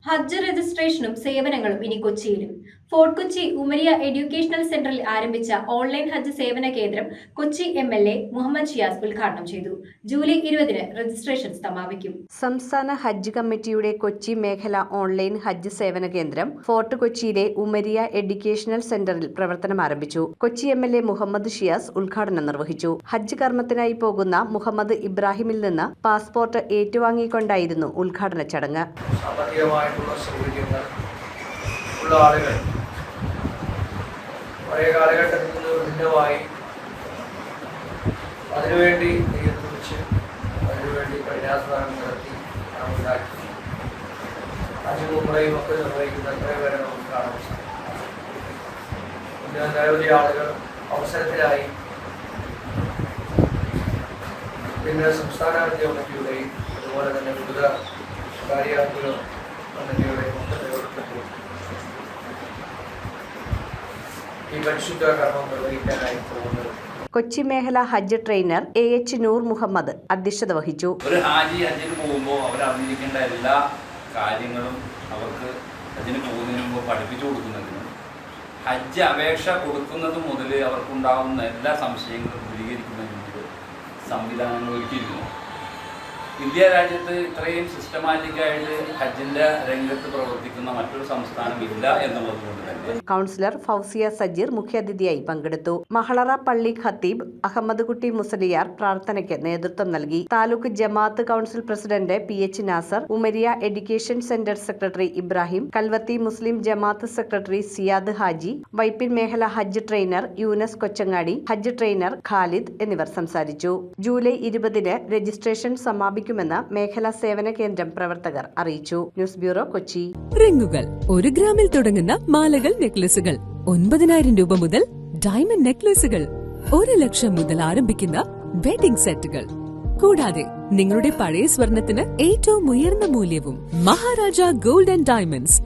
ഹജ്ജ് രജിസ്ട്രേഷനും സേവനങ്ങളും ഇനി കൊച്ചിയിലും. ഫോർട്ട് കൊച്ചി ഉമരിയ എഡ്യൂക്കേഷണൽ സെന്ററിൽ ആരംഭിച്ച ഓൺലൈൻ ഹജ്ജ് സേവന കേന്ദ്രം കൊച്ചി MLA മുഹമ്മദ് ഷിയാസ് ഉദ്ഘാടനം ചെയ്തു. ജൂലൈ 20-ന് രജിസ്ട്രേഷൻ സമാപിക്കും. സംസ്ഥാന ഹജ്ജ് കമ്മിറ്റിയുടെ കൊച്ചി മേഖല ഓൺലൈൻ ഹജ്ജ് സേവന കേന്ദ്രം ഫോർട്ട് കൊച്ചിയിലെ ഉമരിയ എഡ്യൂക്കേഷണൽ സെന്ററിൽ പ്രവർത്തനം ആരംഭിച്ചു. കൊച്ചി MLA മുഹമ്മദ് ഷിയാസ് ഉദ്ഘാടനം നിർവഹിച്ചു. ഹജ്ജ് കർമ്മത്തിനായി പോകുന്ന മുഹമ്മദ് ഇബ്രാഹിമിൽ നിന്ന് പാസ്പോർട്ട് ഏറ്റുവാങ്ങിക്കൊണ്ടായിരുന്നു ഉദ്ഘാടന ചടങ്ങ്. സൗകര്യങ്ങൾ ഉള്ള ആളുകൾ പഴയ കാലഘട്ടത്തിൽ നിന്ന് ഭിന്നമായി അതിനുവേണ്ടി നെയ്യത്തുവെച്ച് അതിനുവേണ്ടി കഠിനാധ്വാനം നടത്തി ഉണ്ടാക്കി ഹജ്ജും ഉംറയും ഒക്കെ നിർവഹിക്കുന്ന എത്രയോ പേരെ നമുക്ക് കാണാൻ സാധിക്കും. പിന്നെ നിരവധി ആളുകൾ അവസരത്തിലായി പിന്നെ സംസ്ഥാന ഹജ്ജ് കമ്മിറ്റിയുടെയും അതുപോലെ തന്നെ വിവിധ കാര്യാലയങ്ങളും കൊച്ചി മേഖല ഹജ്ജ് ട്രെയിനർ AH നൂർ മുഹമ്മദ് അധ്യക്ഷത വഹിച്ചു. ഒരു ഹജ്ജിന് പോകുമ്പോൾ അവർ അറിഞ്ഞിരിക്കേണ്ട എല്ലാ കാര്യങ്ങളും അവർക്ക് ഹജ്ജിന് പോകുന്നതിന് മുമ്പ് പഠിപ്പിച്ചു കൊടുക്കുന്നതിനും ഹജ്ജ് അപേക്ഷ കൊടുക്കുന്നത് മുതൽ അവർക്കുണ്ടാകുന്ന എല്ലാ സംശയങ്ങളും ദൂരീകരിക്കുന്നതിനും സംവിധാനങ്ങൾ ഒരുക്കിയിരിക്കുന്നു. ഇന്ത്യ രാജ്യത്ത് ഇത്രയും സിസ്റ്റമാറ്റിക്കായിട്ട് ഹജ്ജിന്റെ രംഗത്ത് പ്രവർത്തിക്കുന്ന മറ്റൊരു സംസ്ഥാനം ഇല്ല എന്നുള്ളതുകൊണ്ട് തന്നെ കൗൺസിലർ ഫൗസിയ സജീർ മുഖ്യാതിഥിയായി പങ്കെടുത്തു. മഹളറ പള്ളി ഖത്തീബ് അഹമ്മദ് കുട്ടി മുസലിയാർ പ്രാർത്ഥനയ്ക്ക് നേതൃത്വം നൽകി. താലൂക്ക് ജമാഅത്ത് council president PH Nasar, Umariya education centre secretary Ibrahim, Kalvathi Muslim ജമാഅത്ത് സെക്രട്ടറി സിയാദ് ഹാജി, വൈപ്പിൻ മേഖല ഹജ്ജ് ട്രെയിനർ യൂനസ് കൊച്ചങ്ങാടി, ഹജ്ജ് ട്രെയിനർ ഖാലിദ് എന്നിവർ സംസാരിച്ചു. ജൂലൈ 20-ന് രജിസ്ട്രേഷൻ സമാപിക്കും മെന്ന് മേഖലാ സേവന കേന്ദ്രം പ്രവർത്തകർ അറിയിച്ചു. News bureau, Kochi. റിങ്ങുകൾ 1 ഗ്രാമിൽ തുടങ്ങുന്ന മാലകൾ, നെക്ലസുകൾ 9,000 രൂപ മുതൽ ഡയമണ്ട് നെക്ലസുകൾ 1 ലക്ഷം മുതൽ ആരംഭിക്കുന്ന വെഡിംഗ് സെറ്റുകൾ, കൂടാതെ നിങ്ങളുടെ പഴയ സ്വർണത്തിന് ഏറ്റവും ഉയർന്ന മൂല്യവും മഹാരാജ ഗോൾഡ് ആൻഡ് ഡയമണ്ട്സ്